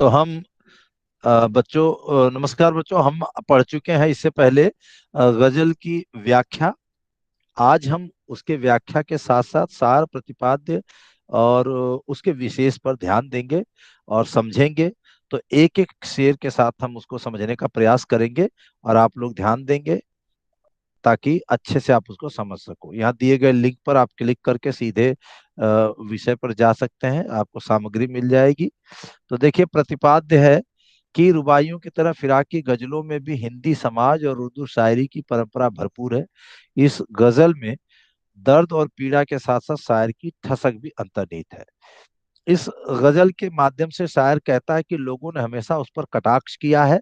तो हम बच्चों, नमस्कार बच्चों। हम पढ़ चुके हैं इससे पहले गजल की व्याख्या। आज हम उसके व्याख्या के साथ साथ सार प्रतिपाद्य और उसके विशेष पर ध्यान देंगे और समझेंगे। तो एक एक शेर के साथ हम उसको समझने का प्रयास करेंगे और आप लोग ध्यान देंगे ताकि अच्छे से आप उसको समझ सको। यहाँ दिए गए लिंक पर आप क्लिक करके सीधे विषय पर जा सकते हैं, आपको सामग्री मिल जाएगी। तो देखिए, प्रतिपाद्य है कि रुबाइयों की तरह फिराकी गजलों में भी हिंदी समाज और उर्दू शायरी की परंपरा भरपूर है। इस गजल में दर्द और पीड़ा के साथ साथ शायर की ठसक भी अंतर्निहित है। इस गजल के माध्यम से शायर कहता है कि लोगों ने हमेशा उस पर कटाक्ष किया है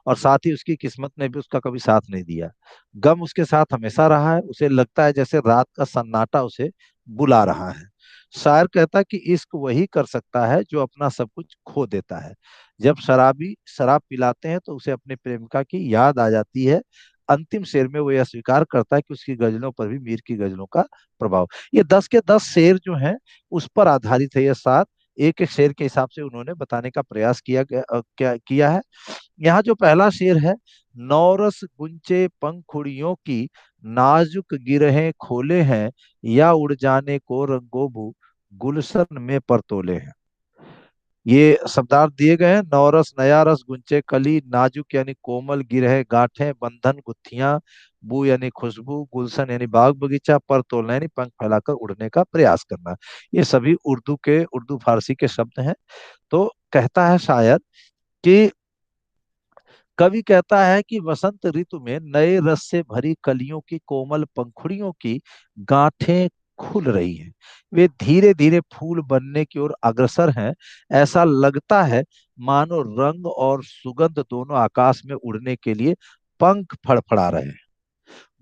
और साथ ही उसकी किस्मत ने भी उसका कभी साथ नहीं दिया। गम उसके साथ हमेशा रहा है, उसे लगता है जैसे रात का सन्नाटा उसे बुला रहा है। शायर कहता है कि इश्क वही कर सकता है जो अपना सब कुछ खो देता है। जब शराबी शराब पिलाते हैं तो उसे अपने प्रेमिका की याद आ जाती है। अंतिम शेर में वो यह स्वीकार करता है कि उसकी गजलों पर भी मीर की गजलों का प्रभाव। ये 10 के 10 शेर जो हैं उस पर आधारित है। ये सात एक एक शेर के हिसाब से उन्होंने बताने का प्रयास किया है। यहाँ जो पहला शेर है, नौरस गुंचे पंखुड़ियों की नाजुक गिरहें खोले हैं, या उड़ जाने को रंगोबू गुलशन में परतोले हैं। ये शब्दार्थ दिए गए हैं। नौरस नया रस, गुंचे कली, नाजुक यानी कोमल, गिरह गांठें, बंधन गुत्थियां, बू यानी खुशबू, गुलशन यानी बाग बगीचा, पर तोड़ना यानी पंख फैलाकर उड़ने का प्रयास करना। ये सभी उर्दू फारसी के शब्द हैं। तो कहता है शायर कि कवि कहता है कि वसंत ऋतु में नए रस से भरी कलियों की कोमल पंखुड़ियों की गांठें खुल रही हैं। वे धीरे धीरे फूल बनने की ओर अग्रसर हैं। ऐसा लगता है मानो रंग और सुगंध दोनों आकाश में उड़ने के लिए पंख फड़फड़ा रहे हैं।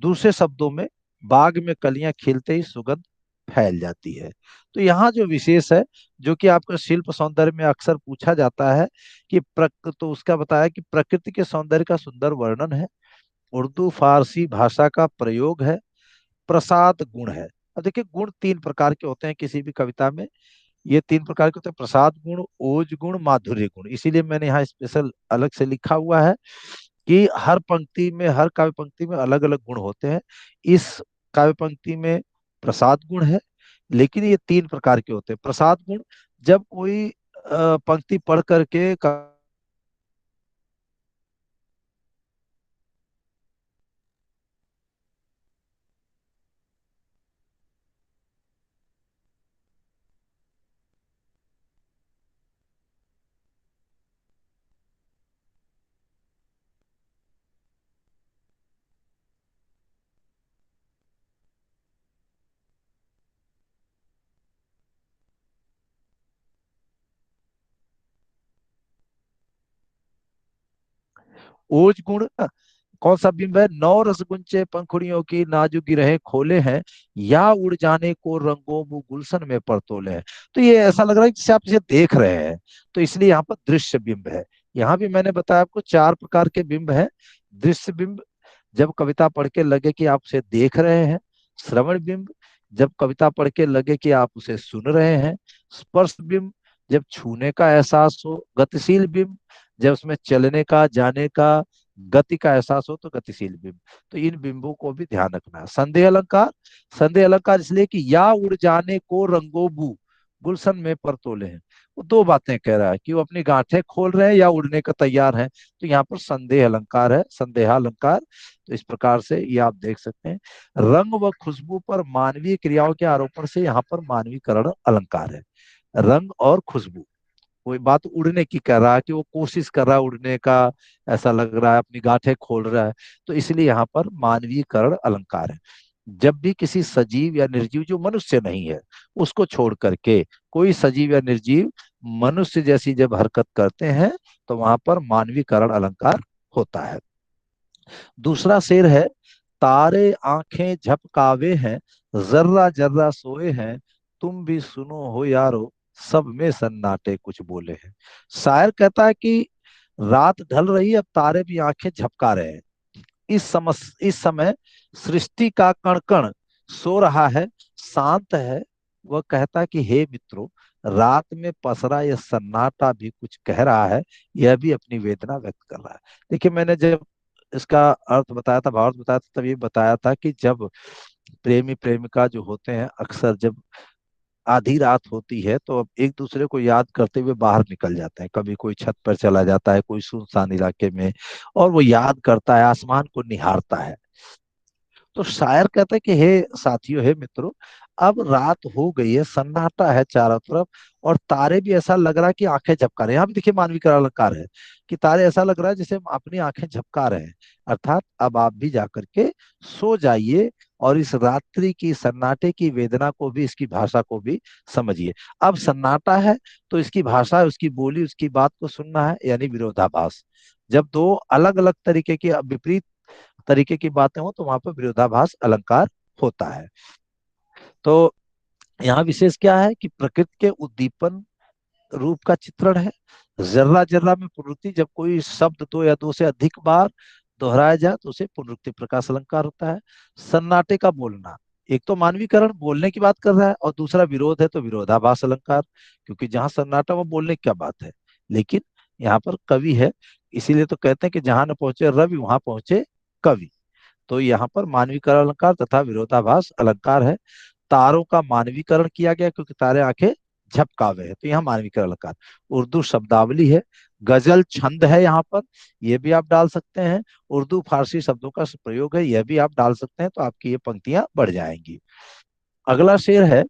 दूसरे शब्दों में, बाग में कलियां खिलते ही सुगंध फैल जाती है। तो यहाँ जो विशेष है, जो कि आपका शिल्प सौंदर्य में अक्सर पूछा जाता है कि तो उसका बताया कि प्रकृति के सौंदर्य का सुंदर वर्णन है, उर्दू फारसी भाषा का प्रयोग है, प्रसाद गुण है। अब देखिए, गुण 3 प्रकार के होते हैं किसी भी कविता में। ये 3 प्रकार के होते हैं: प्रसाद गुण, ओज गुण, माधुर्य गुण। इसीलिए मैंने यहाँ स्पेशल अलग से लिखा हुआ है कि हर पंक्ति में, हर काव्य पंक्ति में अलग अलग गुण होते हैं। इस काव्य पंक्ति में प्रसाद गुण है, लेकिन ये 3 प्रकार के होते हैं। प्रसाद गुण, जब कोई पंक्ति पढ़ करके ओज गुण कौन सा बिंब है? नौ रसगुंचे पंखुड़ियों की नाजुक गिरहे खोले हैं, या उड़ जाने को रंगों वो गुलशन में परतोले हैं। तो ये ऐसा लग रहा है जैसे आप इसे देख रहे हैं, तो इसलिए यहाँ पर दृश्य बिंब है। यहाँ भी मैंने बताया आपको 4 प्रकार के बिंब है। दृश्य बिंब, जब कविता पढ़ के लगे कि आप उसे देख रहे हैं। श्रवण बिंब, जब कविता पढ़ के लगे कि आप उसे सुन रहे हैं। स्पर्श बिंब, जब छूने का एहसास हो। गतिशील बिंब, जब उसमें चलने का, जाने का, गति का एहसास हो, तो गतिशील बिंब। तो इन बिंबों को भी ध्यान रखना है। संदेह अलंकार, संदेह अलंकार इसलिए कि या उड़ जाने को रंगोबू गुलशन में परतोले हैं। वो 2 बातें कह रहा है कि वो अपनी गांठें खोल रहे हैं या उड़ने का तैयार हैं। तो यहाँ पर संदेह अलंकार है, संदेहालंकार। तो इस प्रकार से ये आप देख सकते हैं। रंग व खुशबू पर मानवीय क्रियाओं के आरोपण से यहाँ पर मानवीकरण अलंकार है। रंग और खुशबू, कोई बात उड़ने की कर रहा है कि वो कोशिश कर रहा है उड़ने का, ऐसा लग रहा है अपनी गांठें खोल रहा है, तो इसलिए यहाँ पर मानवीकरण अलंकार है। जब भी किसी सजीव या निर्जीव, जो मनुष्य नहीं है, उसको छोड़ करके कोई सजीव या निर्जीव मनुष्य जैसी जब हरकत करते हैं, तो वहां पर मानवीकरण अलंकार होता है। दूसरा शेर है, तारे आंखें झपकावे हैं, जर्रा जर्रा सोए हैं, तुम भी सुनो हो यारो, सब में सन्नाटे कुछ बोले हैं। शायर कहता है कि रात ढल रही है, अब तारे भी आंखें झपका रहे हैं। इस समय सृष्टि का कण कण सो रहा है, शांत है, वह कहता कि हे मित्रों, रात में पसरा यह सन्नाटा भी कुछ कह रहा है, यह भी अपनी वेदना व्यक्त कर रहा है। देखिए, मैंने जब इसका अर्थ बताया था, भावार्थ बताया था, तब ये बताया था कि जब प्रेमी प्रेमिका जो होते हैं, अक्सर जब आधी रात होती है तो अब एक दूसरे को याद करते हुए बाहर निकल जाते हैं। कभी कोई छत पर चला जाता है, कोई सुनसान इलाके में, और वो याद करता है, आसमान को निहारता है। तो शायर कहता है कि हे साथियों, हे मित्रों, अब रात हो गई है, सन्नाटा है चारों तरफ, और तारे भी ऐसा लग रहा है कि आंखें झपका रहे हैं। यहाँ भी देखिए मानवीय का अलंकार है कि तारे ऐसा लग रहा है जैसे हम अपनी आंखें झपका रहे हैं। अर्थात अब आप भी जाकर के सो जाइए और इस रात्रि की सन्नाटे की वेदना को भी, इसकी भाषा को भी समझिए। अब सन्नाटा है तो इसकी भाषा, उसकी बोली, उसकी बात को सुनना है, यानी विरोधाभास। जब दो अलग अलग तरीके की, विपरीत तरीके की बातें हो, तो वहां पर विरोधाभास अलंकार होता है। तो यहाँ विशेष क्या है कि प्रकृति के उद्दीपन रूप का चित्रण है। जर्रा जर्रा में पुनरुक्ति, जब कोई शब्द दो या दो से अधिक बार दोहराया जाए तो उसे पुनरुक्ति प्रकाश अलंकार होता है। सन्नाटे का बोलना, एक तो मानवीकरण बोलने की बात कर रहा है, और दूसरा विरोध है तो विरोधाभास अलंकार, क्योंकि जहां सन्नाटा वो बोलने की क्या बात है। लेकिन यहाँ पर कवि है, इसीलिए तो कहते हैं कि जहां न पहुंचे रवि वहां पहुंचे कवि। तो यहाँ पर मानवीकरण अलंकार तथा विरोधाभास अलंकार है। तारों का मानवीकरण किया गया क्योंकि तारे आंखें झपकावे है, तो यहाँ मानवीकरण अलंकार। उर्दू शब्दावली है, गजल छंद है यहाँ पर, ये भी आप डाल सकते हैं। उर्दू फारसी शब्दों का प्रयोग है, यह भी आप डाल सकते हैं, तो आपकी ये पंक्तियां बढ़ जाएंगी। अगला शेर है,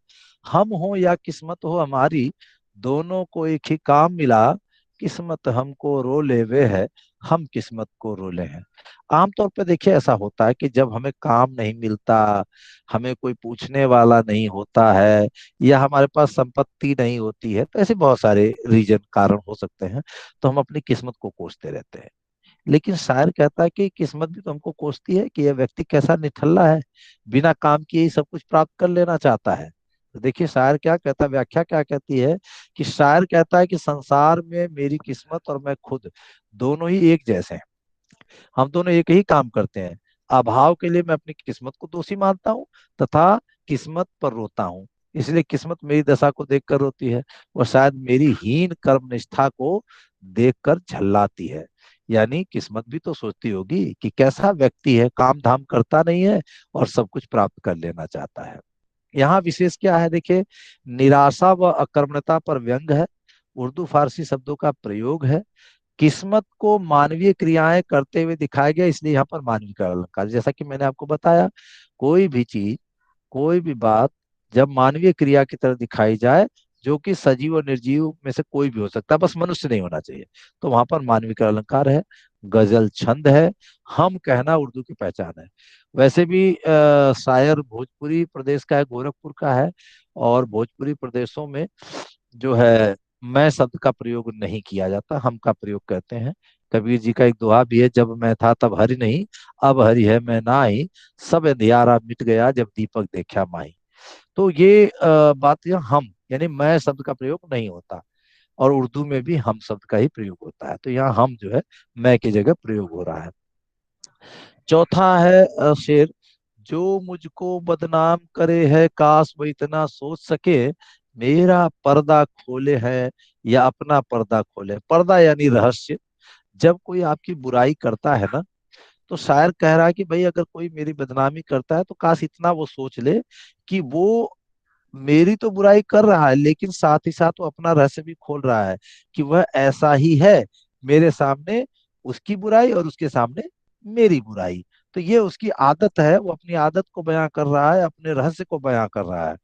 हम हो या किस्मत हो हमारी, दोनों को एक ही काम मिला, किस्मत हमको रो ले वे है, हम किस्मत को रोले हैं। आमतौर पर देखिए ऐसा होता है कि जब हमें काम नहीं मिलता, हमें कोई पूछने वाला नहीं होता है, या हमारे पास संपत्ति नहीं होती है, तो ऐसे बहुत सारे रीजन कारण हो सकते हैं, तो हम अपनी किस्मत को कोसते रहते हैं। लेकिन शायर कहता है कि किस्मत भी तो हमको कोसती है कि यह व्यक्ति कैसा निठल्ला है, बिना काम किए ही सब कुछ प्राप्त कर लेना चाहता है। तो देखिए शायर क्या कहता है, व्याख्या क्या कहती है कि शायर कहता है कि संसार में मेरी किस्मत और मैं खुद, दोनों ही एक जैसे हैं। हम दोनों एक ही काम करते हैं। अभाव के लिए मैं अपनी किस्मत को दोषी मानता हूँ, तथा किस्मत पर रोता हूँ। इसलिए किस्मत मेरी दशा को देखकर रोती है, और शायद मेरी हीन कर्म निष्ठा को देखकर झल्लाती है। यानी किस्मत भी तो सोचती होगी कि कैसा व्यक्ति है, काम धाम करता नहीं है और सब कुछ प्राप्त कर लेना चाहता है। यहाँ विशेष क्या है देखिए, निराशा व अकर्मण्यता पर व्यंग है, उर्दू फारसी शब्दों का प्रयोग है, किस्मत को मानवीय क्रियाएं करते हुए दिखाया गया, इसलिए यहाँ पर मानवीय का अलंकार। जैसा कि मैंने आपको बताया, कोई भी चीज, कोई भी बात जब मानवीय क्रिया की तरह दिखाई जाए, जो कि सजीव और निर्जीव में से कोई भी हो सकता है, बस मनुष्य नहीं होना चाहिए, तो वहां पर मानवीय का अलंकार है। गजल छंद है, हम कहना उर्दू की पहचान है। वैसे भी शायर भोजपुरी प्रदेश का है, गोरखपुर का है, और भोजपुरी प्रदेशों में जो है मैं शब्द का प्रयोग नहीं किया जाता, हम का प्रयोग करते हैं। कबीर जी का एक दोहा भी है, जब मैं था तब हरि नहीं, अब हरि है मैं नाई, सब अंधियारा मिट गया जब दीपक देखा माई। तो ये बात, यह हम यानी मैं शब्द का प्रयोग नहीं होता, और उर्दू में भी हम शब्द का ही प्रयोग होता है, तो यहाँ हम जो है मैं की जगह प्रयोग हो रहा है। चौथा है शेर, जो मुझको बदनाम करे है, काश वो इतना सोच सके, मेरा पर्दा खोले है या अपना पर्दा खोले। पर्दा यानी रहस्य। जब कोई आपकी बुराई करता है ना, तो शायर कह रहा है कि भाई अगर कोई मेरी बदनामी करता है तो काश इतना वो सोच ले कि वो मेरी तो बुराई कर रहा है, लेकिन साथ ही साथ वो अपना रहस्य भी खोल रहा है कि वह ऐसा ही है, मेरे सामने उसकी बुराई और उसके सामने मेरी बुराई। तो ये उसकी आदत है, वो अपनी आदत को बयां कर रहा है, अपने रहस्य को बयां कर रहा है।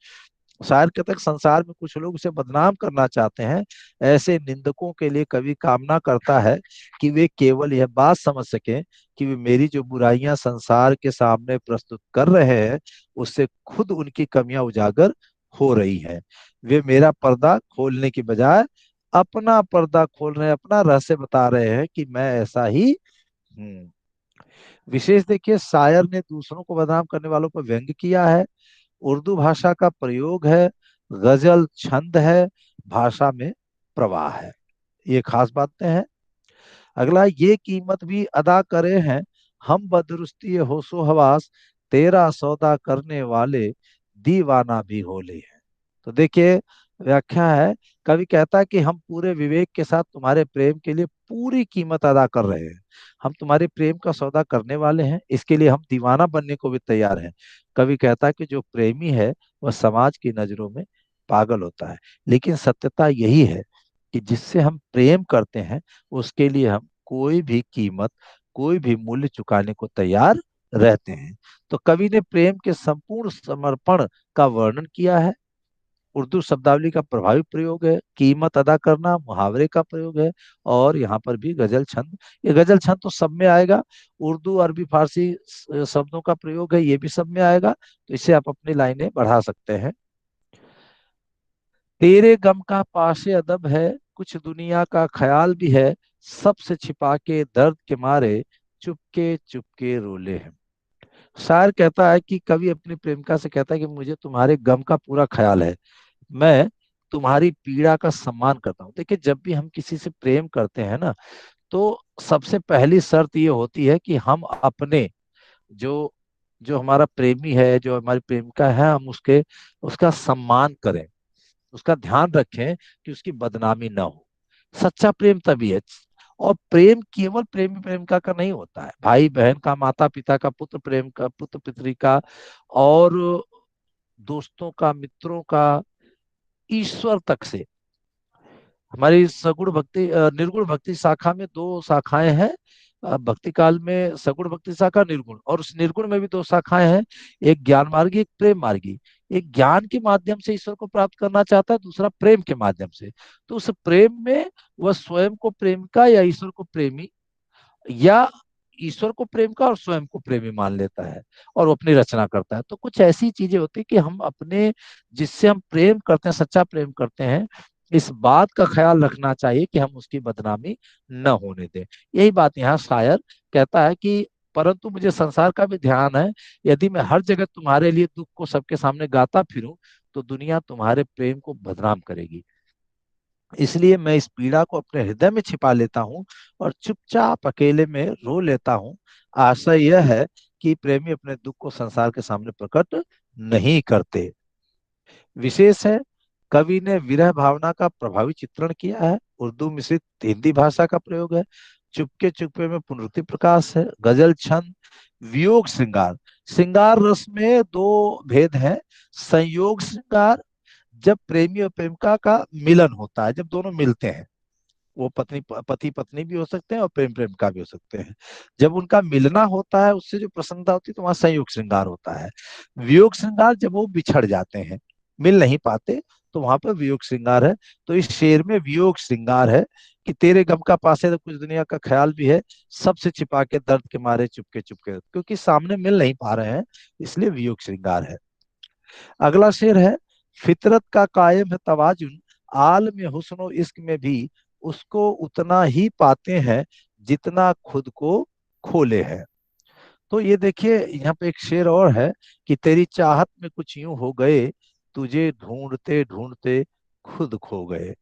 शायर कहते हैं कि संसार में कुछ लोग उसे बदनाम करना चाहते हैं, ऐसे निंदकों के लिए कवि कामना करता है कि वे केवल यह बात समझ सकें कि वे मेरी जो बुराइयां संसार के सामने प्रस्तुत कर रहे हैं, उससे खुद उनकी कमियां उजागर हो रही हैं। वे मेरा पर्दा खोलने की बजाय अपना पर्दा खोल रहे हैं, अपना रहस्य बता रहे हैं कि मैं ऐसा ही हूँ। विशेष देखिए, शायर ने दूसरों को बदनाम करने वालों पर व्यंग किया है, उर्दू भाषा का प्रयोग है, गजल छंद है, भाषा में प्रवाह है। ये खास बातें हैं। अगला, ये कीमत भी अदा करे हैं, हम बदरुस्ती होशो हवास, तेरा सौदा करने वाले दीवाना भी होले हैं। तो देखिए व्याख्या है, कवि कहता है कि हम पूरे विवेक के साथ तुम्हारे प्रेम के लिए पूरी कीमत अदा कर रहे हैं। हम तुम्हारे प्रेम का सौदा करने वाले हैं, इसके लिए हम दीवाना बनने को भी तैयार हैं। कवि कहता है कि जो प्रेमी है वह समाज की नजरों में पागल होता है, लेकिन सत्यता यही है कि जिससे हम प्रेम करते हैं उसके लिए हम कोई भी कीमत, कोई भी मूल्य चुकाने को तैयार रहते हैं। तो कवि ने प्रेम के संपूर्ण समर्पण का वर्णन किया है। उर्दू शब्दावली का प्रभावी प्रयोग है, कीमत अदा करना मुहावरे का प्रयोग है, और यहाँ पर भी गजल छंद। ये गजल छंद तो सब में आएगा, उर्दू अरबी फारसी शब्दों का प्रयोग है, ये भी सब में आएगा। तो इससे आप अपनी लाइनें बढ़ा सकते हैं। तेरे गम का पाशे अदब है, कुछ दुनिया का ख्याल भी है, सबसे छिपा के दर्द के मारे चुपके चुपके रोले हैं। शायर कहता है कि कवि अपनी प्रेमिका से कहता है कि मुझे तुम्हारे गम का पूरा ख्याल है, मैं तुम्हारी पीड़ा का सम्मान करता हूँ। देखिए जब भी हम किसी से प्रेम करते हैं ना, तो सबसे पहली शर्त ये होती है कि हम अपने जो जो हमारा प्रेमी है, जो हमारी प्रेमिका है, हम उसके उसका सम्मान करें, उसका ध्यान रखें कि उसकी बदनामी ना हो। सच्चा प्रेम तभी है। और प्रेम केवल प्रेमी प्रेमिका का नहीं होता है, भाई बहन का, माता पिता का, पुत्र प्रेम का, पुत्र पितरी का, और दोस्तों का, मित्रों का, ईश्वर तक से। हमारी सगुण भक्ति निर्गुण भक्ति शाखा में दो शाखाएं हैं। भक्ति काल में सगुण भक्ति शाखा, निर्गुण, और उस निर्गुण में भी दो शाखाएं हैं। एक ज्ञान मार्गी, एक प्रेम मार्गी। एक ज्ञान के माध्यम से ईश्वर को प्राप्त करना चाहता है, दूसरा प्रेम के माध्यम से। तो उस प्रेम में वह स्वयं को प्रेमिका या ईश्वर को प्रेमी, या ईश्वर को प्रेम का और स्वयं को प्रेमी मान लेता है, और वो अपनी रचना करता है। तो कुछ ऐसी चीजें होती है कि हम अपने, जिससे हम प्रेम करते हैं, सच्चा प्रेम करते हैं, इस बात का ख्याल रखना चाहिए कि हम उसकी बदनामी न होने दें। यही बात यहाँ शायर कहता है कि परंतु मुझे संसार का भी ध्यान है, यदि मैं हर जगह तुम्हारे लिए दुख को सबके सामने गाता फिरूं तो दुनिया तुम्हारे प्रेम को बदनाम करेगी। इसलिए मैं इस पीड़ा को अपने हृदय में छिपा लेता हूँ और चुपचाप अकेले में रो लेता हूँ। आशा यह है कि प्रेमी अपने दुख को संसार के सामने प्रकट नहीं करते। विशेष है, कवि ने विरह भावना का प्रभावी चित्रण किया है। उर्दू मिश्रित हिंदी भाषा का प्रयोग है। चुपके चुपके में पुनरुक्ति प्रकाश है। गजल छंद, वियोग श्रृंगार। श्रृंगार रस में दो भेद हैं। संयोग श्रृंगार, जब प्रेमी और प्रेमिका का मिलन होता है, जब दोनों मिलते हैं, वो पति पत्नी भी हो सकते हैं और प्रेम प्रेमिका भी हो सकते हैं। जब उनका मिलना होता है, उससे जो प्रसन्नता होती है, तो वहां संयोग श्रृंगार होता है। वियोग श्रृंगार, जब वो बिछड़ जाते हैं, मिल नहीं पाते, तो वहां पर वियोग श्रृंगार है। तो इस शेर में वियोग श्रृंगार है कि तेरे गम का पासे तो कुछ दुनिया का ख्याल भी है, सबसे छिपा के दर्द के मारे चुपके चुपके, क्योंकि सामने मिल नहीं पा रहे हैं, इसलिए वियोग श्रृंगार है। अगला शेर है, फितरत का कायम है तवाजुन, आलम हुस्न इश्क में भी उसको उतना ही पाते हैं जितना खुद को खोले हैं। तो ये देखिए यहाँ पे एक शेर और है कि तेरी चाहत में कुछ यूं हो गए, तुझे ढूंढते ढूंढते खुद खो गए।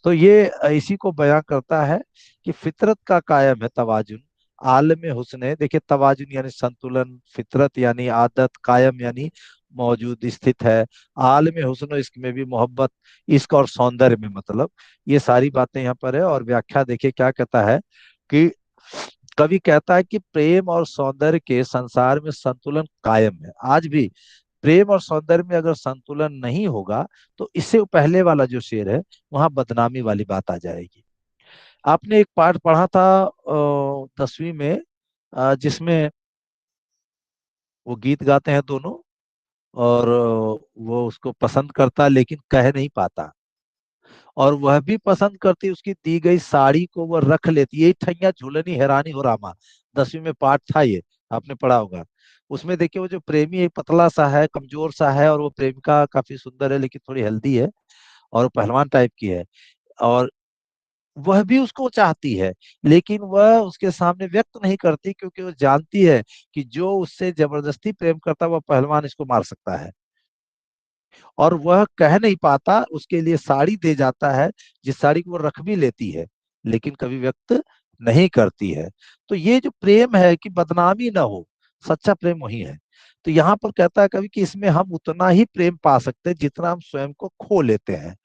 तो ये इसी को बयां करता है कि फितरत का कायम है तवाजुन, आलम हुस्न है। देखिए तवाजुन यानी संतुलन, फितरत यानी आदत, कायम यानी मौजूद, स्थित है। आलम हुस्न, इसक में भी मोहब्बत, इश्क और सौंदर्य में, मतलब ये सारी बातें यहाँ पर है। और व्याख्या देखिए क्या कहता है कि कवि कहता है कि प्रेम और सौंदर्य के संसार में संतुलन कायम है आज भी। प्रेम और सौंदर्य में अगर संतुलन नहीं होगा, तो इससे पहले वाला जो शेर है, वहां बदनामी वाली बात आ जाएगी। आपने एक पाठ पढ़ा था 10वीं में, जिसमें वो गीत गाते हैं दोनों, और वो उसको पसंद करता लेकिन कह नहीं पाता, और वह भी पसंद करती, उसकी दी गई साड़ी को वह रख लेती। यही ठैया झूलनी हैरानी हो रामा, 10वीं में पाठ था ये, आपने पढ़ा होगा। उसमें देखिए वो जो प्रेमी एक पतला सा है, कमजोर सा है, और वो प्रेमिका काफी सुंदर है लेकिन थोड़ी हेल्दी है, और पहलवान टाइप की है, और वह भी उसको चाहती है, लेकिन वह उसके सामने व्यक्त नहीं करती, क्योंकि वो जानती है कि जो उससे जबरदस्ती प्रेम करता है वह पहलवान इसको मार सकता है। और वह कह नहीं पाता, उसके लिए साड़ी दे जाता है, जिस साड़ी को वो रख भी लेती है, लेकिन कभी व्यक्त नहीं करती है। तो ये जो प्रेम है कि बदनामी ना हो, सच्चा प्रेम वही है। तो यहाँ पर कहता है कवि कि इसमें हम उतना ही प्रेम पा सकते हैं जितना हम स्वयं को खो लेते हैं।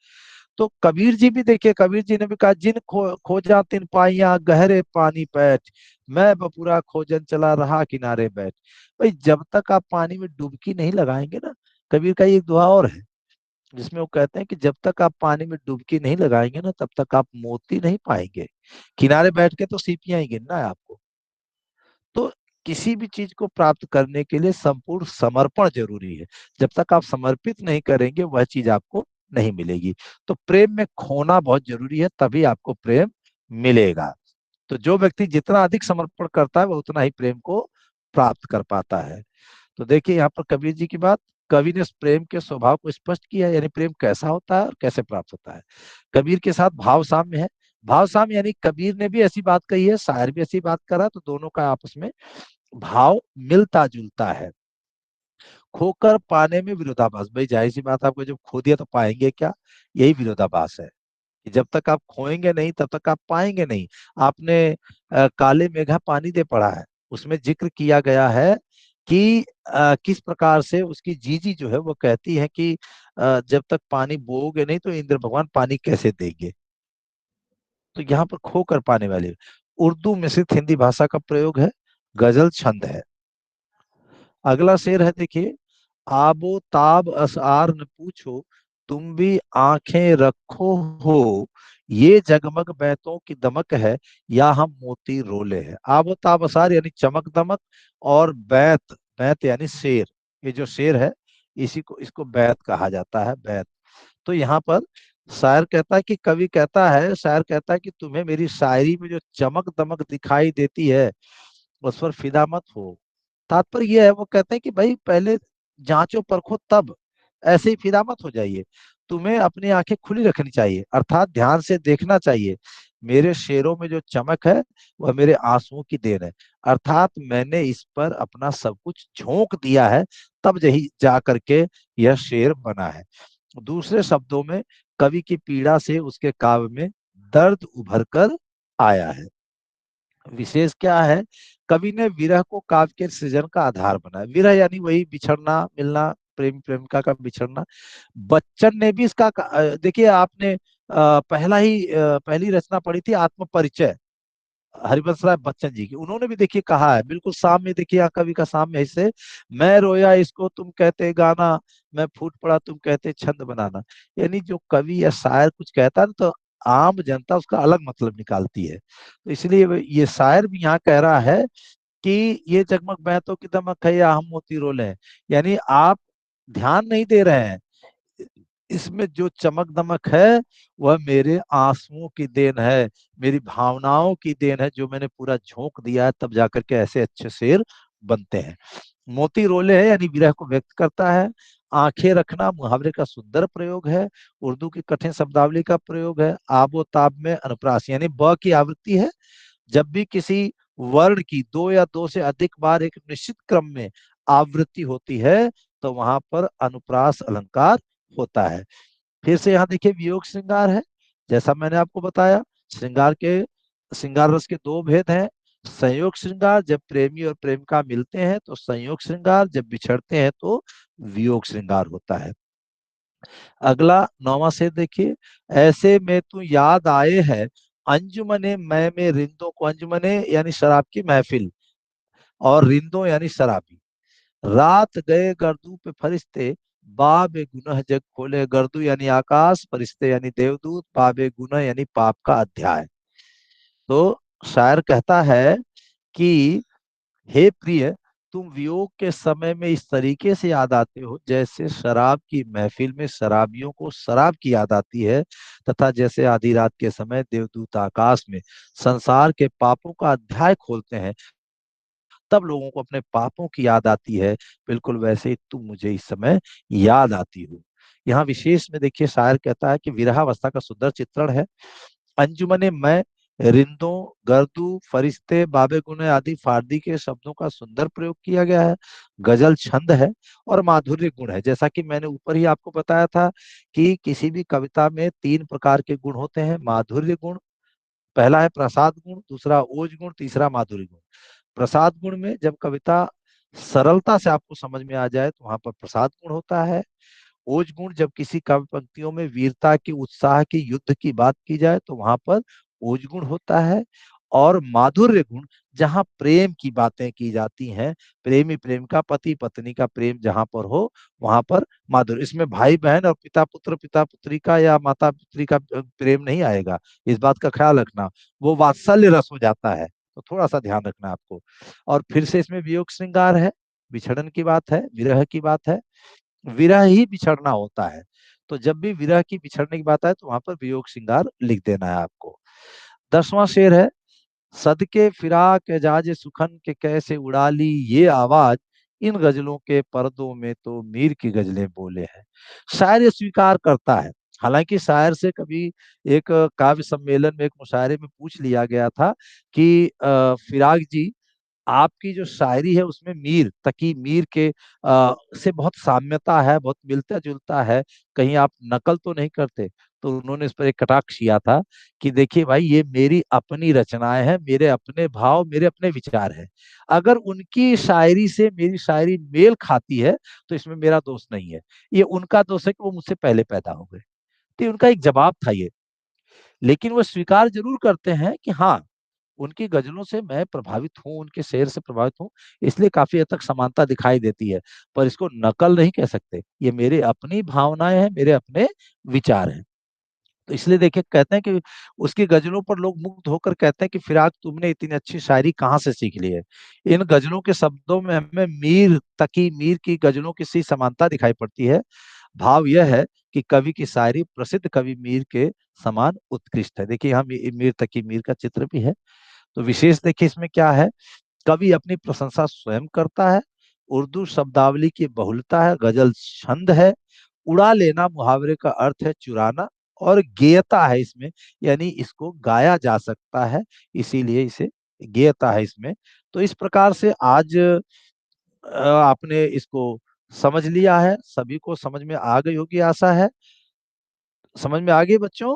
तो कबीर जी भी देखिए, कबीर जी ने भी कहा, जिन खोजा तिन पाइया गहरे पानी पैठ, मैं बपुरा खोजन चला रहा किनारे बैठ। भाई जब तक आप पानी में डुबकी नहीं लगाएंगे ना, कबीर का एक दुआ और है जिसमें वो कहते हैं कि जब तक आप पानी में डुबकी नहीं लगाएंगे ना, तब तक आप मोती नहीं पाएंगे। किनारे बैठ के तो सीपियां ही गिनना है आपको। तो किसी भी चीज को प्राप्त करने के लिए संपूर्ण समर्पण जरूरी है। जब तक आप समर्पित नहीं करेंगे वह चीज आपको नहीं मिलेगी। तो प्रेम में खोना बहुत जरूरी है, तभी आपको प्रेम मिलेगा। तो जो व्यक्ति जितना अधिक समर्पण करता है वह उतना ही प्रेम को प्राप्त कर पाता है। तो देखिए यहाँ पर कबीर जी की बात, कवि ने प्रेम के स्वभाव को स्पष्ट किया, यानी प्रेम कैसा होता है और कैसे प्राप्त होता है। कबीर के साथ भाव साम्य है। भाव साम्य यानी कबीर ने भी ऐसी बात कही है, शायर भी ऐसी बात करा, तो दोनों का आपस में भाव मिलता जुलता है। खोकर पाने में विरोधाभास, भाई जाहिर सी बात, आपको जब खो दिया तो पाएंगे क्या, यही विरोधाभास है कि जब तक आप खोएंगे नहीं तब तक आप पाएंगे नहीं। आपने काले मेघा पानी दे पढ़ा है, उसमें जिक्र किया गया है कि किस प्रकार से उसकी जीजी जो है वो कहती है कि जब तक पानी बोओगे नहीं तो इंद्र भगवान पानी कैसे देंगे। तो यहाँ पर खोकर पाने वाले, उर्दू मिश्रित हिंदी भाषा का प्रयोग है, गजल छंद है। अगला शेर है देखिए, आबो ताब असआर न पूछो, तुम भी आंखें रखो हो, ये जगमग बैतों की दमक है, या हम मोती रोले हैं। आबो ताब असआर यानी चमक दमक, और बैत, बैत यानी शेर। ये जो शेर है इसी को, इसको बैत कहा जाता है, बैत। तो यहाँ पर शायर कहता है कि कवि कहता है, शायर कहता है कि तुम्हें मेरी शायरी में जो चमक दमक दिखाई देती है उस पर फिदा मत हो। तात्पर्य यह है, वो कहते हैं कि भाई पहले जांचो परखो तब, ऐसे ही फिदा मत हो जाइए। तुम्हें अपनी आंखें खुली रखनी चाहिए, अर्थात ध्यान से देखना चाहिए। मेरे शेरों में जो चमक है वह मेरे आंसुओं की देन है, अर्थात मैंने इस पर अपना सब कुछ झोंक दिया है, तब यही जा करके यह शेर बना है। दूसरे शब्दों में, कवि की पीड़ा से उसके काव्य में दर्द उभर कर आया है। विशेष क्या है, कवि ने विरह को काव्य के सृजन का आधार बनाया। विरह यानी वही बिछड़ना मिलना, प्रेमी प्रेमिका का बिछड़ना। बच्चन ने भी इसका देखिए आपने पहली रचना पढ़ी थी आत्मपरिचय, हरिवंश राय बच्चन जी की, उन्होंने भी देखिए कहा है, बिल्कुल सामने देखिए यहाँ कवि का सामने ऐसे, मैं रोया इसको तुम कहते गाना, मैं फूट पड़ा तुम कहते छंद बनाना। यानी जो कवि या शायर कुछ कहता है ना, तो आम जनता उसका अलग मतलब निकालती है। तो इसलिए ये शायर भी यहाँ कह रहा है कि ये जगमग बैतों की दमक है या हम मोती रोले हैं, यानी आप ध्यान नहीं दे रहे हैं, इसमें जो चमक दमक है वह मेरे आंसुओं की देन है, मेरी भावनाओं की देन है, जो मैंने पूरा झोंक दिया है, तब जाकर के ऐसे अच्छे शेर बनते हैं। मोती रोले है यानी विरह को व्यक्त करता है। आंखें रखना मुहावरे का सुंदर प्रयोग है, उर्दू की कठिन शब्दावली का प्रयोग है। आबो ताब में अनुप्रास यानी ब की आवृत्ति है। जब भी किसी वर्ण की दो या दो से अधिक बार एक निश्चित क्रम में आवृत्ति होती है तो वहां पर अनुप्रास अलंकार होता है। फिर से यहाँ देखिए वियोग श्रृंगार है, जैसा मैंने आपको बताया, श्रृंगार के, श्रृंगार रस के दो भेद हैं। संयोग श्रृंगार जब प्रेमी और प्रेमिका मिलते हैं तो संयोग श्रृंगार, जब बिछड़ते हैं तो वियोग श्रृंगार होता है। अगला नौवां शेर देखिए, ऐसे में तू याद आए है, अंजुमने मैं में रिंदों को, अंजुमने यानी शराब की महफिल, और रिंदों यानी शराबी। रात गए गर्दू पे फरिश्ते, बाबे गुनह जग खोले, गर्दू यानी आकाश, फरिश्ते यानी देवदूत, बाबे गुनह यानी पाप का अध्याय। तो शायर कहता है कि हे प्रिय, तुम वियोग के समय में इस तरीके से याद आते हो जैसे शराब की महफिल में शराबियों को शराब की याद आती है, तथा जैसे आधी रात के समय देवदूत आकाश में संसार के पापों का अध्याय खोलते हैं, तब लोगों को अपने पापों की याद आती है, बिल्कुल वैसे ही तुम मुझे इस समय याद आती हो। यहाँ विशेष में देखिए शायर कहता है कि विरहावस्था का सुंदर चित्रण है। अंजुमने मैं, रिंदों, गर्दू, फरिश्ते, बाबे गुने आदि फारदी के शब्दों का सुंदर प्रयोग किया गया है। गजल छंद है और माधुर्य गुण है। जैसा कि मैंने ऊपर ही आपको बताया था कि किसी भी कविता में तीन प्रकार के गुण होते हैं। माधुर्य गुण, पहला है प्रसाद गुण, दूसरा ओज गुण, तीसरा माधुर्य गुण। प्रसाद गुण में जब कविता सरलता से आपको समझ में आ जाए तो वहां पर प्रसाद गुण होता है। ओज गुण, जब किसी काव्य पंक्तियों में वीरता की, उत्साह की, युद्ध की बात की जाए तो वहां पर ओज गुण होता है। और माधुर्य गुण, जहां प्रेम की बातें की जाती हैं, प्रेमी प्रेम का, पति पत्नी का प्रेम जहां पर हो, वहां पर माधुर्य। इसमें भाई बहन और पिता पुत्र, पिता पुत्री का या माता पुत्री का प्रेम नहीं आएगा, इस बात का ख्याल रखना। वो वात्सल्य रस हो जाता है, तो थोड़ा सा ध्यान रखना आपको। और फिर से इसमें वियोग श्रृंगार है, बिछड़न की बात है, विरह की बात है। विरह ही बिछड़ना होता है, तो जब भी विरह की, बिछड़ने की बात आए तो वहां पर वियोग श्रृंगार लिख देना है आपको। 10वां शेर है, सदके फिराक एजाज सुखन के कैसे उड़ा ली ये आवाज, इन गजलों के पर्दों में तो मीर की गजलें बोले हैं। शायर ये स्वीकार करता है, हालांकि शायर से कभी एक काव्य सम्मेलन में, एक मुशायरे में पूछ लिया गया था कि फिराक जी, आपकी जो शायरी है उसमें मीर, तकी मीर के से बहुत साम्यता है, बहुत मिलता जुलता है, कहीं आप नकल तो नहीं करते? तो उन्होंने इस पर एक कटाक्ष किया था कि देखिए भाई, ये मेरी अपनी रचनाएं हैं, मेरे अपने भाव, मेरे अपने विचार हैं। अगर उनकी शायरी से मेरी शायरी मेल खाती है तो इसमें मेरा दोष नहीं है, ये उनका दोष है कि वो मुझसे पहले पैदा हो गए। तो ये उनका एक जवाब था ये। लेकिन वो स्वीकार जरूर करते हैं कि हाँ, उनकी गजलों से मैं प्रभावित हूँ, उनके शेर से प्रभावित हूँ, इसलिए काफी हद तक समानता दिखाई देती है। पर इसको नकल नहीं कह सकते, ये मेरी अपनी भावनाएं हैं, मेरे अपने विचार हैं। तो इसलिए देखिए, कहते हैं कि उसकी गजलों पर लोग मुग्ध होकर कहते हैं कि फिराक, तुमने इतनी अच्छी शायरी कहाँ से सीख ली है? इन गजलों के शब्दों में हमें मीर, तकी मीर की गजलों की सी समानता दिखाई पड़ती है। भाव यह है कि कवि की शायरी प्रसिद्ध कवि मीर के समान उत्कृष्ट है। देखिए, हम मीर, तकी मीर का चित्र भी है। तो विशेष देखिए इसमें क्या है, कवि अपनी प्रशंसा स्वयं करता है, उर्दू शब्दावली की बहुलता है, गजल छंद है, उड़ा लेना मुहावरे का अर्थ है चुराना, और गेयता है इसमें, यानी इसको गाया जा सकता है, इसीलिए इसे गेयता है इसमें। तो इस प्रकार से आज आपने इसको समझ लिया है, सभी को समझ में आ गई होगी आशा है। समझ में आ गई बच्चों?